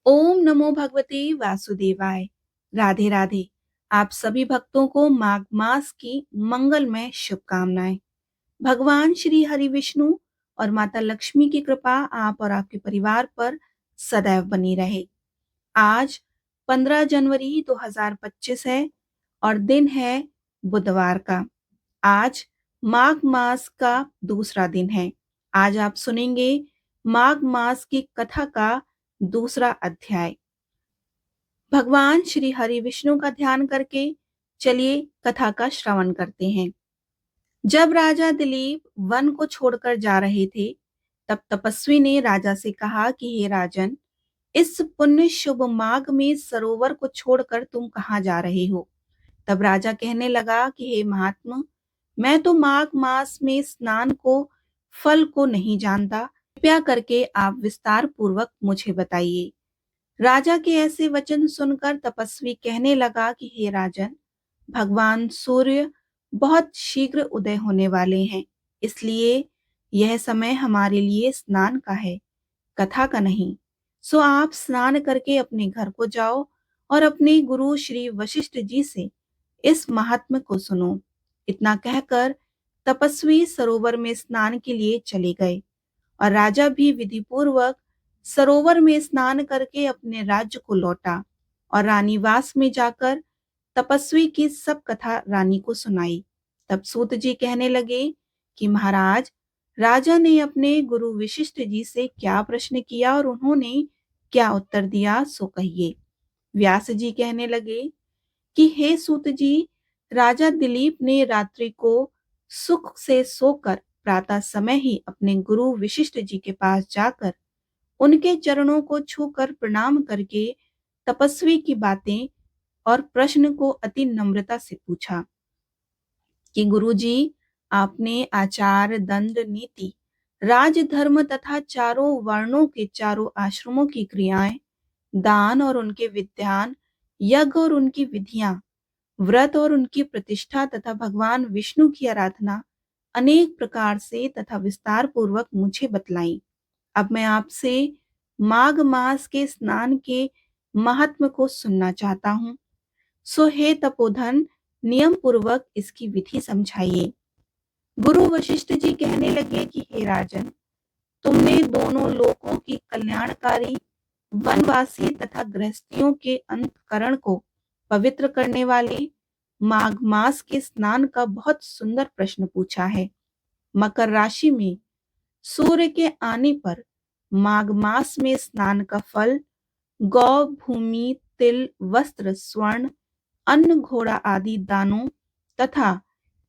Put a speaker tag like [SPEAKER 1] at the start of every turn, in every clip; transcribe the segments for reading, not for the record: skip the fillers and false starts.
[SPEAKER 1] ओम नमो भगवते वासुदेवाय। राधे राधे। आप सभी भक्तों को माघ मास की मंगलमय शुभकामनाएं। भगवान श्री हरि विष्णु और माता लक्ष्मी की कृपा आप और आपके परिवार पर सदैव बनी रहे। आज 15 जनवरी 2025 है और दिन है बुधवार का। आज माघ मास का दूसरा दिन है। आज आप सुनेंगे माघ मास की कथा का दूसरा अध्याय। भगवान श्री हरि विष्णु का ध्यान करके चलिए कथा का श्रवण करते हैं। जब राजा दिलीप वन को छोड़कर जा रहे थे, तब तपस्वी ने राजा से कहा कि हे राजन, इस पुण्य शुभ माघ में सरोवर को छोड़कर तुम कहाँ जा रहे हो? तब राजा कहने लगा कि हे महात्मा, मैं तो माघ मास में स्नान को फल को नहीं जानता। कृपया करके आप विस्तार पूर्वक मुझे बताइए। राजा के ऐसे वचन सुनकर तपस्वी कहने लगा कि हे राजन, भगवान सूर्य बहुत शीघ्र उदय होने वाले हैं, इसलिए यह समय हमारे लिए स्नान का है, कथा का नहीं। सो आप स्नान करके अपने घर को जाओ और अपने गुरु श्री वशिष्ठ जी से इस महात्म्य को सुनो। इतना कहकर तपस्वी सरोवर में स्नान के लिए चले गए और राजा भी विधि पूर्वक सरोवर में स्नान करके अपने राज्य को लौटा और रानीवास में जाकर तपस्वी की सब कथा रानी को सुनाई। तब सूत जी कहने लगे कि महाराज, राजा ने अपने गुरु विशिष्ट जी से क्या प्रश्न किया और उन्होंने क्या उत्तर दिया, सो कहिए। व्यास जी कहने लगे कि हे सूत जी, राजा दिलीप ने रात्रि को सुख से सोकर प्रातः समय ही अपने गुरु विशिष्ट जी के पास जाकर उनके चरणों को छूकर प्रणाम करके तपस्वी की बातें और प्रश्न को अति नम्रता से पूछा कि गुरुजी, आपने आचार, दंड, नीति, राजधर्म तथा चारों वर्णों के चारों आश्रमों की क्रियाएं, दान और उनके विधान, यज्ञ और उनकी विधियां, व्रत और उनकी प्रतिष्ठा तथा भगवान विष्णु की आराधना अनेक प्रकार से तथा विस्तार पूर्वक मुझे बतलाई। अब मैं आपसे माघ मास के स्नान के महात्म को सुनना चाहता हूँ। सो हे तपोधन, नियम पूर्वक इसकी विधि समझाइए। गुरु वशिष्ठ जी कहने लगे कि हे राजन, तुमने दोनों लोकों की कल्याणकारी, वनवासी तथा गृहस्थियों के अंतकरण को पवित्र करने वाले माघ मास के स्नान का बहुत सुंदर प्रश्न पूछा है। मकर राशि में सूर्य के आने पर माघ मास में स्नान का फल गौ, भूमि, तिल, वस्त्र, स्वर्ण, अन्न, घोड़ा आदि दानों तथा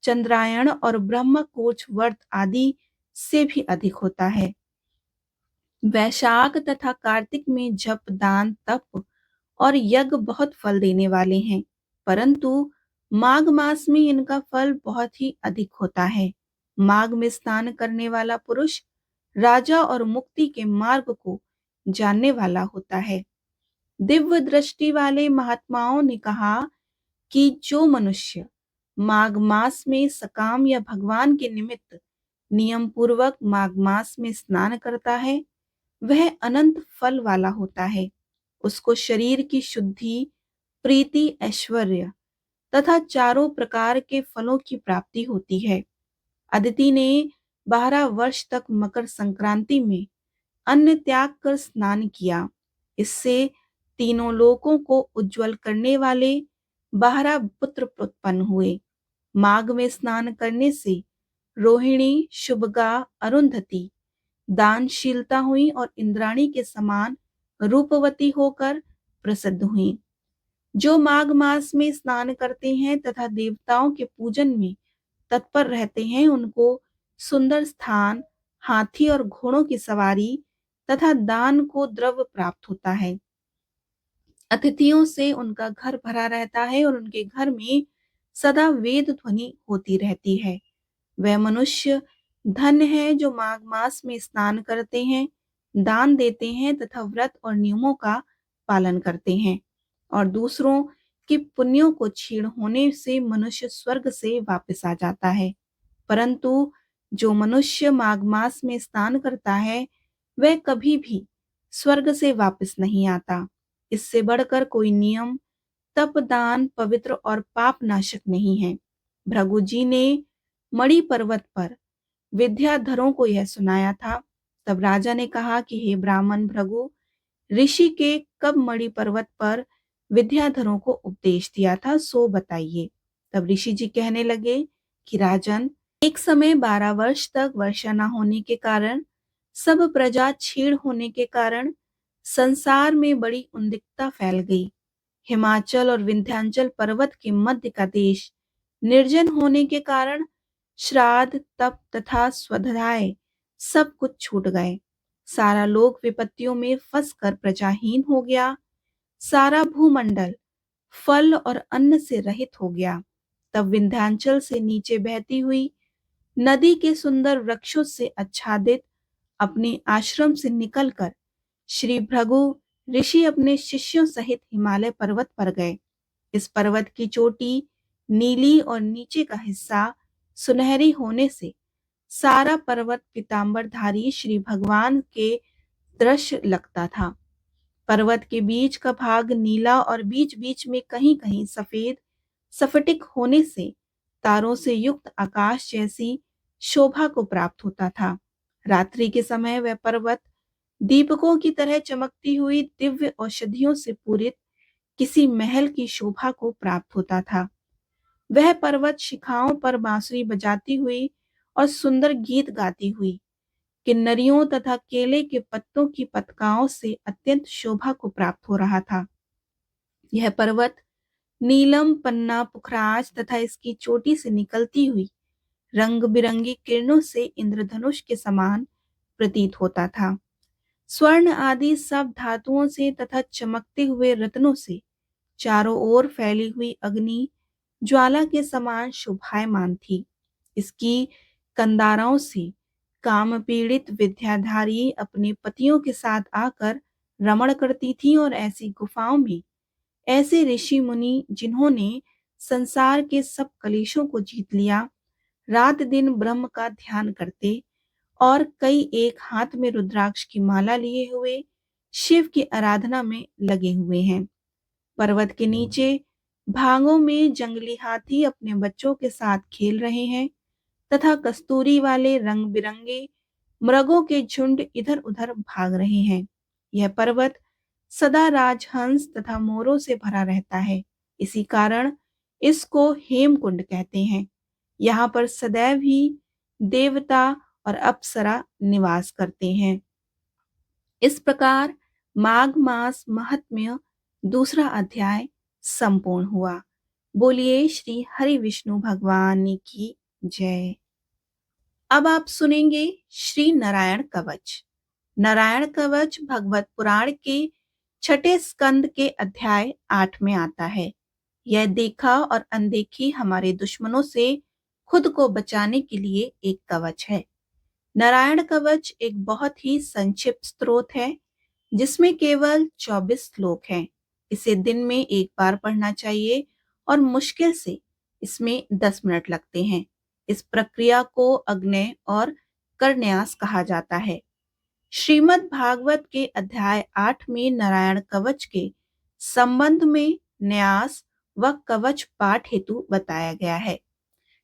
[SPEAKER 1] चंद्रायण और ब्रह्मकोच व्रत आदि से भी अधिक होता है। वैशाख तथा कार्तिक में जप, दान, तप और यज्ञ बहुत फल देने वाले हैं, परंतु माघ मास में इनका फल बहुत ही अधिक होता है। माघ में स्नान करने वाला पुरुष राजा और मुक्ति के मार्ग को जानने वाला होता है। दिव्य दृष्टि वाले महात्माओं ने कहा कि जो मनुष्य माघ मास में सकाम या भगवान के निमित्त नियम पूर्वक माघ मास में स्नान करता है, वह अनंत फल वाला होता है। उसको शरीर की शुद्धि, प्रीति, ऐश्वर्य तथा चारों प्रकार के फलों की प्राप्ति होती है। अदिति ने 12 वर्ष तक मकर संक्रांति में अन्न त्याग कर स्नान किया। इससे तीनों लोकों को उज्जवल करने वाले 12 पुत्र उत्पन्न हुए। माघ में स्नान करने से रोहिणी, शुभगा, अरुंधति दानशीलता हुई और इंद्राणी के समान रूपवती होकर प्रसिद्ध हुई। जो माघ मास में स्नान करते हैं तथा देवताओं के पूजन में तत्पर रहते हैं, उनको सुंदर स्थान, हाथी और घोड़ों की सवारी तथा दान को द्रव्य प्राप्त होता है। अतिथियों से उनका घर भरा रहता है और उनके घर में सदा वेद ध्वनि होती रहती है। वह मनुष्य धन्य है जो माघ मास में स्नान करते हैं, दान देते हैं तथा व्रत और नियमों का पालन करते हैं और दूसरों के पुण्यों को क्षीण होने से मनुष्य स्वर्ग से वापस आ जाता है। परंतु जो मनुष्य माघ मास में स्नान करता है, वह कभी भी स्वर्ग से वापस नहीं आता। इससे बढ़कर कोई नियम, तप, दान, पवित्र और पाप नाशक नहीं है। भृगु जी ने मणि पर्वत पर विद्याधरों को यह सुनाया था। तब राजा ने कहा कि हे ब्राह्मण भृगु, ऋषि के कब मणि पर्वत पर विद्याधरों को उपदेश दिया था, सो बताइए। तब ऋषि जी कहने लगे कि राजन, एक समय 12 वर्ष तक वर्षा न होने के कारण, सब प्रजा छीड़ होने के कारण संसार में बड़ी उद्रिक्तता फैल गई। हिमाचल और विंध्याचल पर्वत के मध्य का देश निर्जन होने के कारण श्राद्ध, तप तथा स्वाध्याय सब कुछ छूट गए। सारा लोक विपत्तियों में फंसकर प्रजाहीन हो गया। सारा भूमंडल फल और अन्न से रहित हो गया। तब विंध्याचल से नीचे बहती हुई नदी के सुंदर वृक्षों से आच्छादित अपने आश्रम से निकलकर श्री भृगु ऋषि अपने शिष्यों सहित हिमालय पर्वत पर गए। इस पर्वत की चोटी नीली और नीचे का हिस्सा सुनहरी होने से सारा पर्वत पीतांबरधारी श्री भगवान के दृश्य लगता था। पर्वत के बीच का भाग नीला और बीच बीच में कहीं कहीं सफेद स्फटिक होने से तारों से युक्त आकाश जैसी शोभा को प्राप्त होता था। रात्रि के समय वह पर्वत दीपकों की तरह चमकती हुई दिव्य औषधियों से पूरित किसी महल की शोभा को प्राप्त होता था। वह पर्वत शिखाओं पर बांसुरी बजाती हुई और सुंदर गीत गाती हुई किन्नरियों तथा केले के पत्तों की पतकाओं से अत्यंत शोभा को प्राप्त हो रहा था। यह पर्वत नीलम, पन्ना, पुखराज तथा इसकी चोटी से निकलती हुई रंग बिरंगी किरणों से इंद्रधनुष के समान प्रतीत होता था। स्वर्ण आदि सब धातुओं से तथा चमकते हुए रत्नों से चारों ओर फैली हुई अग्नि ज्वाला के समान शोभायमान थी। इसकी कंदारों से काम पीड़ित विद्याधारी अपने पतियों के साथ आकर रमण करती थी और ऐसी गुफाओं में ऐसे ऋषि मुनि जिन्होंने संसार के सब कलेशों को जीत लिया, रात दिन ब्रह्म का ध्यान करते और कई एक हाथ में रुद्राक्ष की माला लिए हुए शिव की आराधना में लगे हुए हैं। पर्वत के नीचे भागों में जंगली हाथी अपने बच्चों के साथ खेल रहे हैं तथा कस्तूरी वाले रंग बिरंगे मृगों के झुंड इधर उधर भाग रहे हैं। यह पर्वत सदा राजहंस तथा मोरों से भरा रहता है। इसी कारण इसको हेमकुंड कहते हैं। यहाँ पर सदैव ही देवता और अप्सरा निवास करते हैं। इस प्रकार माघ मास महात्म्य दूसरा अध्याय संपूर्ण हुआ। बोलिए श्री हरि विष्णु भगवान की जय। अब आप सुनेंगे श्री नारायण कवच। नारायण कवच भगवत पुराण के छठे स्कंद के अध्याय 8 में आता है। यह देखा और अनदेखी हमारे दुश्मनों से खुद को बचाने के लिए एक कवच है। नारायण कवच एक बहुत ही संक्षिप्त स्त्रोत है जिसमें केवल 24 श्लोक हैं। इसे दिन में एक बार पढ़ना चाहिए और मुश्किल से इसमें 10 मिनट लगते हैं। इस प्रक्रिया को अग्नय और करन्यास कहा जाता है। श्रीमद् भागवत के अध्याय 8 में नारायण कवच के संबंध में न्यास व कवच पाठ हेतु बताया गया है।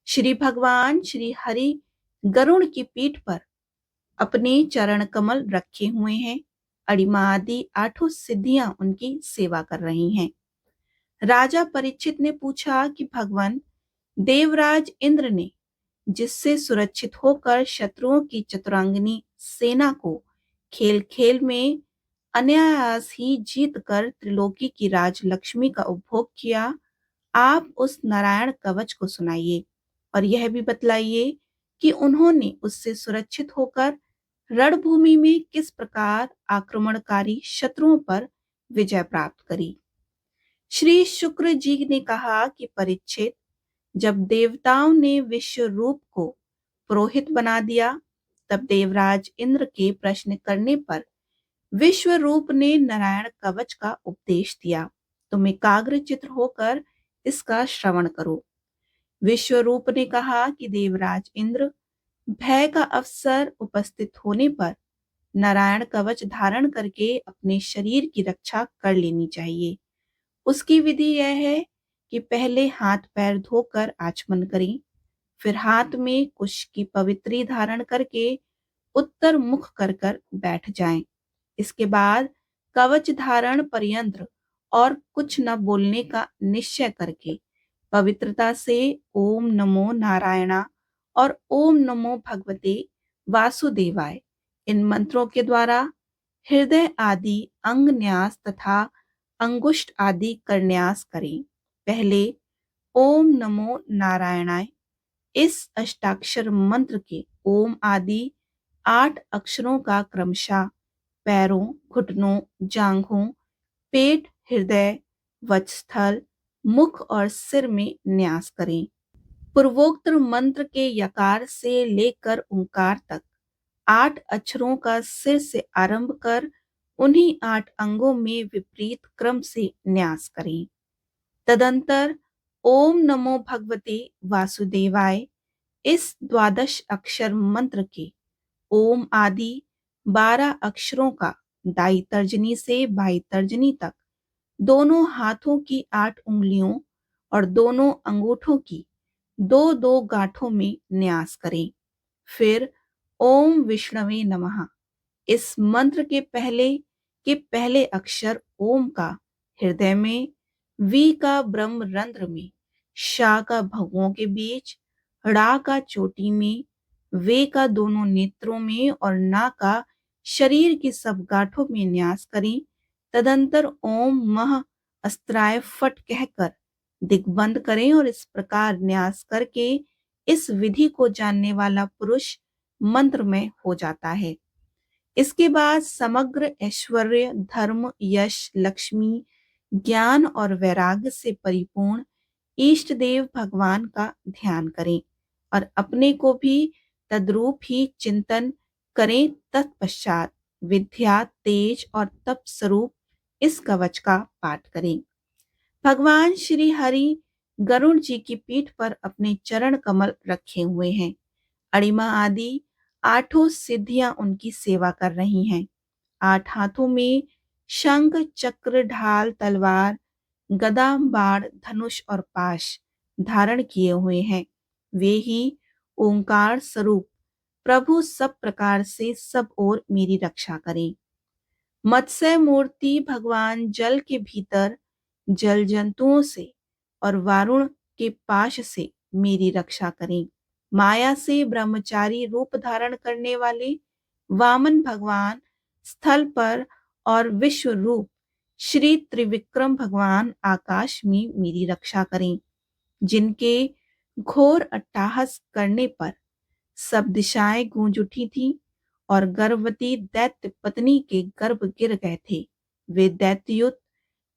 [SPEAKER 1] श्री भगवान श्री हरि गरुड़ की पीठ पर अपने चरण कमल रखे हुए हैं। अड़िमा आदि 8 सिद्धियां उनकी सेवा कर रही हैं। राजा परीक्षित ने पूछा कि भगवान, देवराज इंद्र ने जिससे सुरक्षित होकर शत्रुओं की चतुरांगिनी सेना को खेल खेल में अनायास ही जीत कर त्रिलोकी की राजलक्ष्मी का उपभोग किया, आप उस नारायण कवच को सुनाइए और यह भी बतलाइए कि उन्होंने उससे सुरक्षित होकर रणभूमि में किस प्रकार आक्रमणकारी शत्रुओं पर विजय प्राप्त करी। श्री शुक्र जी ने कहा कि परीक्षित, जब देवताओं ने विश्व रूप को पुरोहित बना दिया, तब देवराज इंद्र के प्रश्न करने पर विश्व रूप ने नारायण कवच का उपदेश दिया। तुम एकाग्र चित्र होकर इसका श्रवण करो। विश्व रूप ने कहा कि देवराज इंद्र, भय का अवसर उपस्थित होने पर नारायण कवच धारण करके अपने शरीर की रक्षा कर लेनी चाहिए। उसकी विधि यह है कि पहले हाथ पैर धोकर आचमन करें, फिर हाथ में कुश की पवित्री धारण करके उत्तर मुख कर कर बैठ जाएं। इसके बाद कवच धारण पर्यंत और कुछ न बोलने का निश्चय करके पवित्रता से ओम नमो नारायणा और ओम नमो भगवते वासुदेवाय इन मंत्रों के द्वारा हृदय आदि अंग न्यास तथा अंगुष्ठ आदि करन्यास करें। पहले ओम नमो नारायणाय इस अष्टाक्षर मंत्र के ओम आदि 8 अक्षरों का क्रमशः पैरों, घुटनों, जांघों, पेट, हृदय, वक्षस्थल, मुख और सिर में न्यास करें। पूर्वोक्त मंत्र के यकार से लेकर ओंकार तक 8 अक्षरों का सिर से आरंभ कर उन्हीं 8 अंगों में विपरीत क्रम से न्यास करें। तदंतर ओम नमो भगवते वासुदेवाय इस द्वादश अक्षर मंत्र के ओम आदि 12 अक्षरों का दाई तर्जनी से बाई तर्जनी तक दोनों हाथों की 8 उंगलियों और दोनों अंगूठों की दो दो गांठों में न्यास करें। फिर ओम विष्णवे नमः इस मंत्र के पहले अक्षर ओम का हृदय में, वी का ब्रह्म रंध्र में, शा का भगों के बीच, ड़ा का चोटी में, वे का दोनों नेत्रों में और ना का शरीर की सब गांठों में न्यास करें। तदंतर ओम मह अस्त्राय फट कहकर दिग्बंध करें और इस प्रकार न्यास करके इस विधि को जानने वाला पुरुष मंत्र में हो जाता है। इसके बाद समग्र ऐश्वर्य, धर्म, यश, लक्ष्मी, ज्ञान और वैराग्य से परिपूर्ण इष्ट देव भगवान का ध्यान करें और अपने को भी तद्रूप ही चिंतन करें। तत्पश्चात विद्या, तेज और तप स्वरूप इस कवच का पाठ करें। भगवान श्री हरि गरुड़ जी की पीठ पर अपने चरण कमल रखे हुए हैं। अणिमा आदि 8 सिद्धियां उनकी सेवा कर रही हैं। 8 हाथों में शंख, चक्र, ढाल, तलवार, गदा, बाण, धनुष और पाश धारण किए हुए हैं। वे ही ओंकार स्वरूप प्रभु सब प्रकार से सब ओर मेरी रक्षा करें। मत्स्य मूर्ति भगवान जल के भीतर जल जंतुओं से और वारुण के पाश से मेरी रक्षा करें। माया से ब्रह्मचारी रूप धारण करने वाले वामन भगवान स्थल पर और विश्व रूप श्री त्रिविक्रम भगवान आकाश में मेरी रक्षा करें। जिनके घोर अट्टहास करने पर सब दिशाएं गूंज उठी थी और गर्भवती दैत्य पत्नी के गर्भ गिर गए थे। वे दैत्ययुत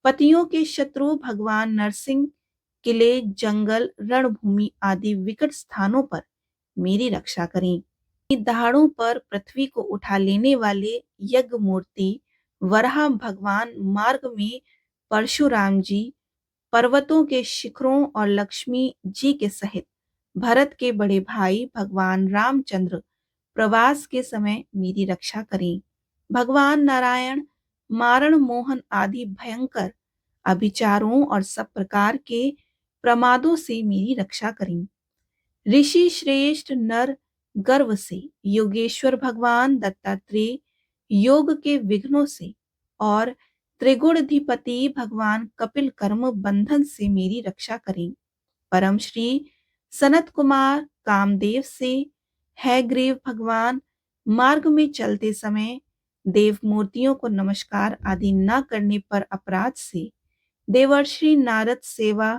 [SPEAKER 1] पतियों के शत्रु भगवान नरसिंह किले, जंगल, रणभूमि आदि विकट स्थानों पर मेरी रक्षा करें। दहाड़ों पर पृथ्वी को उठा लेने वाले यज्ञ मूर्ति वराह भगवान मार्ग में परशुराम जी, पर्वतों के शिखरों और लक्ष्मी जी के सहित भरत के बड़े भाई भगवान रामचंद्र प्रवास के समय मेरी रक्षा करें। भगवान नारायण मारण मोहन आदि भयंकर अभिचारों और सब प्रकार के प्रमादों से मेरी रक्षा करें। ऋषि श्रेष्ठ नर गर्व से, योगेश्वर भगवान दत्तात्रेय योग के विघ्नों से और त्रिगुणाधिपति भगवान कपिल कर्म बंधन से मेरी रक्षा करें। परम श्री सनत कुमार कामदेव से हैग्रीव भगवान मार्ग में चलते समय देव मूर्तियों को नमस्कार आदि न करने पर अपराध से, देवर्षि नारद सेवा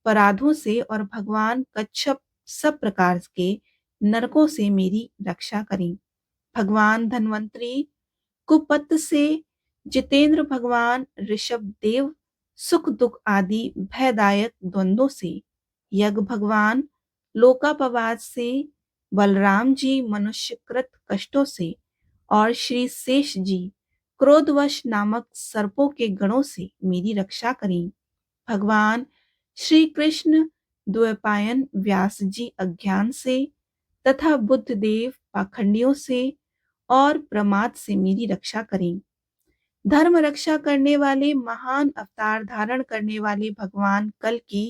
[SPEAKER 1] अपराधों से और भगवान कच्छप सब प्रकार के नरकों से मेरी रक्षा करें। भगवान धन्वंतरी कुपत से, जितेंद्र भगवान ऋषभ देव सुख दुख आदि भयदायक द्वंद्वों से, यज्ञ भगवान लोकापवाद से, बलराम जी मनुष्यकृत कष्टों से और श्री शेष जी क्रोधवश नामक सर्पों के गणों से मेरी रक्षा करें। भगवान श्री कृष्ण द्वैपायन व्यास जी अज्ञान से तथा बुद्ध देव पाखंडियों से और प्रमाद से मेरी रक्षा करें। धर्म रक्षा करने वाले महान अवतार धारण करने वाले भगवान कल की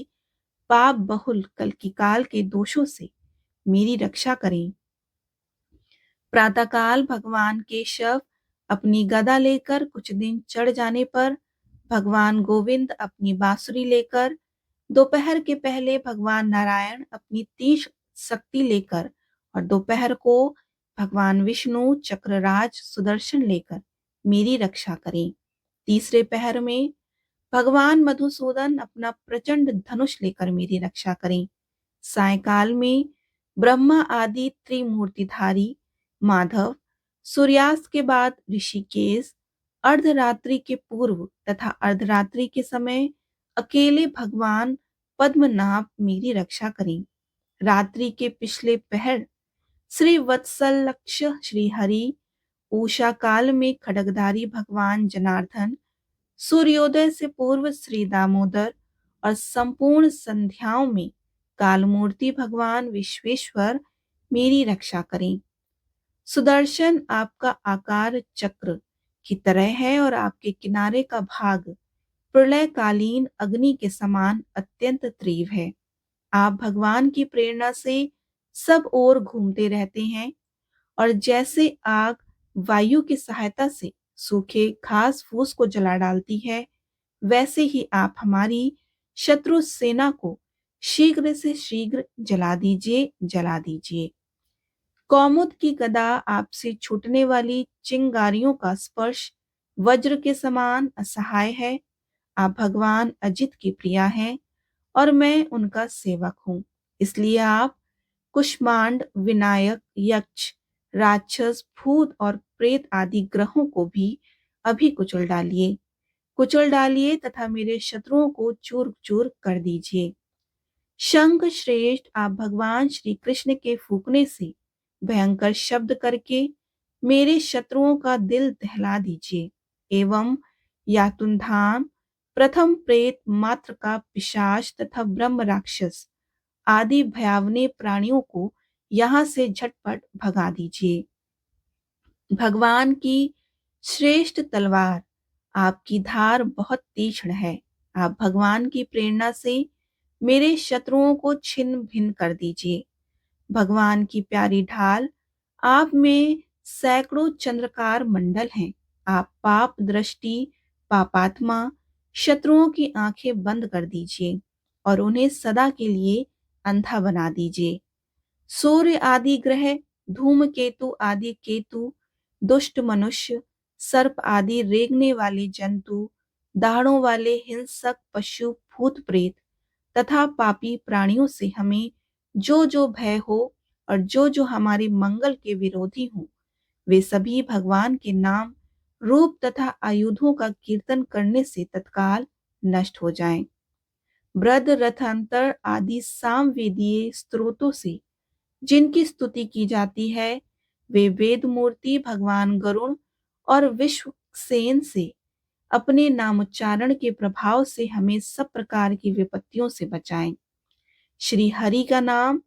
[SPEAKER 1] पाप बहुल कल की काल के दोषों से मेरी रक्षा करें। प्रातःकाल भगवान केशव अपनी गदा लेकर कुछ दिन चढ़ जाने पर भगवान गोविंद अपनी बांसुरी लेकर, दोपहर के पहले भगवान नारायण अपनी तीक्ष्ण शक्ति लेकर और दोपहर को भगवान विष्णु चक्रराज सुदर्शन लेकर मेरी रक्षा करें। तीसरे पहर में भगवान मधुसूदन अपना प्रचंड धनुष लेकर मेरी रक्षा करें। सायकाल में ब्रह्मा आदि त्रिमूर्तिधारी माधव, सूर्यास्त के बाद ऋषिकेश, अर्धरात्रि के पूर्व तथा अर्धरात्रि के समय अकेले भगवान पद्मनाभ मेरी रक्षा करें। रात्रि के पिछले पहर श्री वत्सलक्ष श्री हरि, उषा काल में खड्गधारी भगवान जनार्दन, सूर्योदय से पूर्व श्री दामोदर और संपूर्ण संध्याओं में कालमूर्ति भगवान विश्वेश्वर मेरी रक्षा करें। सुदर्शन आपका आकार चक्र की तरह है और आपके किनारे का भाग प्रलयकालीन अग्नि के समान अत्यंत तीव्र है। आप भगवान की प्रेरणा से सब ओर घूमते रहते हैं और जैसे आग वायु की सहायता से सूखे घास फूस को जला डालती है, वैसे ही आप हमारी शत्रु सेना को शीघ्र से शीघ्र जला दीजिए। कौमुद की गदा आपसे छूटने वाली चिंगारियों का स्पर्श वज्र के समान असहाय है। आप भगवान अजित की प्रिया हैं और मैं उनका सेवक हूं। इसलिए आप कुष्मांड, विनायक, यक्ष, राक्षस, भूत और प्रेत आदि ग्रहों को भी अभी कुचल डालिए तथा मेरे शत्रुओं को चूर चूर कर दीजिए। शंख श्रेष्ठ, आप भगवान श्री कृष्ण के फूकने से भयंकर शब्द करके मेरे शत्रुओं का दिल दहला दीजिए एवं यातुनधाम, प्रथम प्रेत मात्र का पिशाच तथा ब्रह्म राक्षस आदि भयावने प्राणियों को यहां से झटपट भगा दीजिए। भगवान की श्रेष्ठ तलवार, आपकी धार बहुत तीक्ष्ण है। आप भगवान की प्रेरणा से मेरे शत्रुओं को छिन्न भिन्न कर दीजिए। भगवान की प्यारी ढाल, आप में सैकड़ों चंद्रकार मंडल हैं। आप पाप दृष्टि, पापात्मा शत्रुओं की आंखें बंद कर दीजिए और उन्हें सदा के लिए अंधा बना दीजिए। सूर्य आदि ग्रह, धूमकेतु आदि केतु, दुष्ट मनुष्य, सर्प आदि रेंगने वाले जंतु, दाढ़ों वाले हिंसक पशु, भूत प्रेत तथा पापी प्राणियों से हमें जो जो भय हो और जो जो हमारे मंगल के विरोधी हों, वे सभी भगवान के नाम, रूप तथा आयुधों का कीर्तन करने से तत्काल नष्ट हो जाएं। ब्रद रथांतर आदि सामवेदीय स्त्रोतों से जिनकी स्तुति की जाती है, वे वेद मूर्ति भगवान गरुण और विश्वसेन से अपने नामोच्चारण के प्रभाव से हमें सब प्रकार की विपत्तियों से बचाएं। श्री हरि का नाम,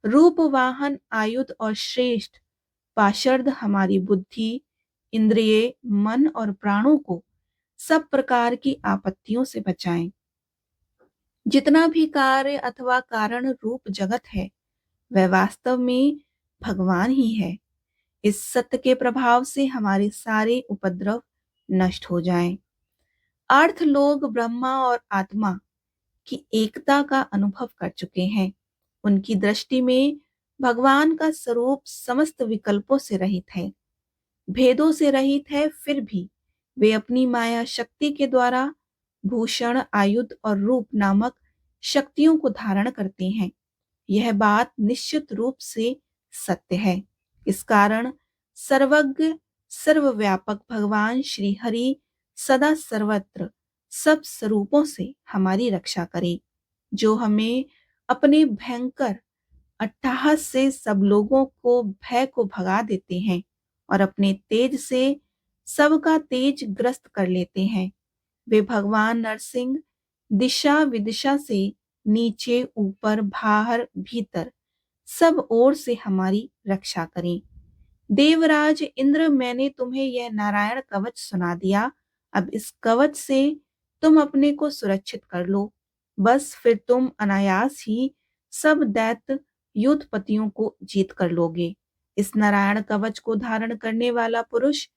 [SPEAKER 1] रूप वाहन आयुध और श्रेष्ठ पाशर्द हमारी बुद्धि, इंद्रिय, मन और प्राणों को सब प्रकार की आपत्तियों से बचाएं। जितना भी कार्य अथवा कारण रूप जगत है, वह वास्तव में भगवान ही है। इस सत्य के प्रभाव से हमारे सारे उपद्रव नष्ट हो जाएं। अर्थ लोग ब्रह्मा और आत्मा की एकता का अनुभव कर चुके हैं। उनकी दृष्टि में भगवान का स्वरूप समस्त विकल्पों से रहित है, भेदों से रहित है, फिर भी वे अपनी माया शक्ति के द्वारा भूषण, आयुध और रूप नामक शक्तियों को धारण करते हैं। यह बात निश्चित रूप से सत्य है। इस कारण सर्वज्ञ सर्वव्यापक भगवान श्री हरि सदा सर्वत्र सब स्वरूपों से हमारी रक्षा करे, जो हमें अपने भयंकर अट्टहास से सब लोगों को भय को भगा देते हैं और अपने तेज से सबका तेज ग्रस्त कर लेते हैं। वे भगवान नरसिंह दिशा विदिशा से नीचे ऊपर बाहर भीतर सब ओर से हमारी रक्षा करें। देवराज इंद्र, मैंने तुम्हें यह नारायण कवच सुना दिया। अब इस कवच से तुम अपने को सुरक्षित कर लो। बस फिर तुम अनायास ही सब दैत्य युद्धपतियों को जीत कर लोगे। इस नारायण कवच को धारण करने वाला पुरुष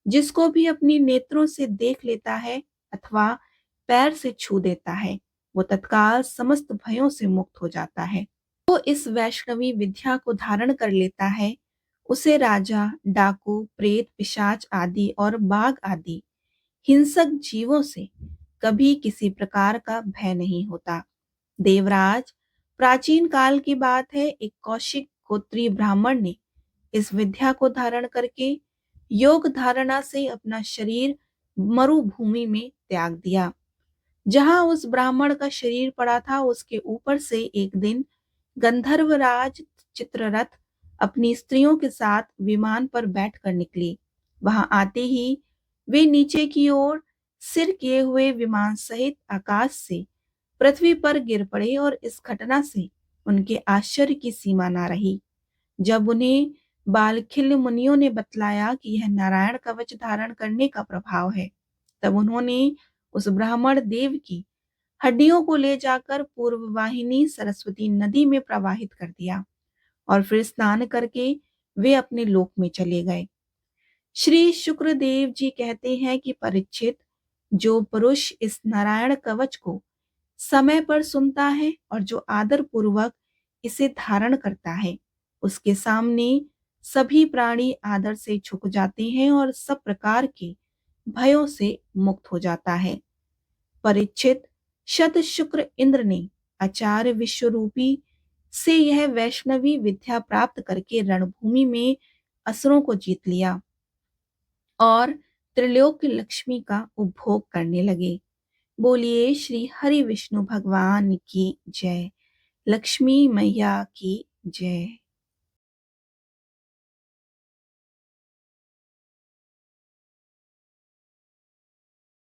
[SPEAKER 1] जिसको भी अपनी नेत्रों से देख लेता है अथवा पैर से छू देता है, वो तत्काल समस्त भयों से मुक्त हो जाता है। वो इस वैष्णवी विद्या को धारण कर लेता है, उसे राजा, डाकू, प्रेत, पिशाच आदि और बाघ आदि हिंसक जीवों से कभी किसी प्रकार का भय नहीं होता। देवराज, प्राचीन काल की बात है, एक कौशिक गोत्रीय ब्राह्मण ने इस विद्या को धारण करके योग धारणा से अपना शरीर मरुभूमि में त्याग दिया। जहां उस ब्राह्मण का शरीर पड़ा था, उसके ऊपर से एक दिन गंधर्वराज चित्ररथ अपनी स्त्रियों के साथ विमान पर बैठकर निकली। वहां आते ही वे नीचे की ओर सिर किए हुए विमान सहित आकाश से पृथ्वी पर गिर पड़े और इस घटना से उनके आश्चर्य की सीमा ना रही। जब उन्हें बालखिल्य मुनियों ने बतलाया कि यह नारायण कवच धारण करने का प्रभाव है, तब उन्होंने उस ब्राह्मण देव की हड्डियों को ले जाकर पूर्व वाहिनी सरस्वती नदी में प्रवाहित कर दिया और फिर स्नान करके वे अपने लोक में चले गए। श्री शुक्रदेव जी कहते हैं कि परीक्षित, जो पुरुष इस नारायण कवच को समय पर सुनता है और जो आदर पूर्वक इसे धारण करता है, उसके सामने सभी प्राणी आदर से झुक जाते हैं और सब प्रकार के भयों से मुक्त हो जाता है। परीक्षित, शत शुक्र इंद्र ने आचार्य विश्वरूपी से यह वैष्णवी विद्या प्राप्त करके रणभूमि में असुरों को जीत लिया और त्रिलोक लक्ष्मी का उपभोग करने लगे। बोलिए श्री हरि विष्णु भगवान की जय। लक्ष्मी मैया की जय।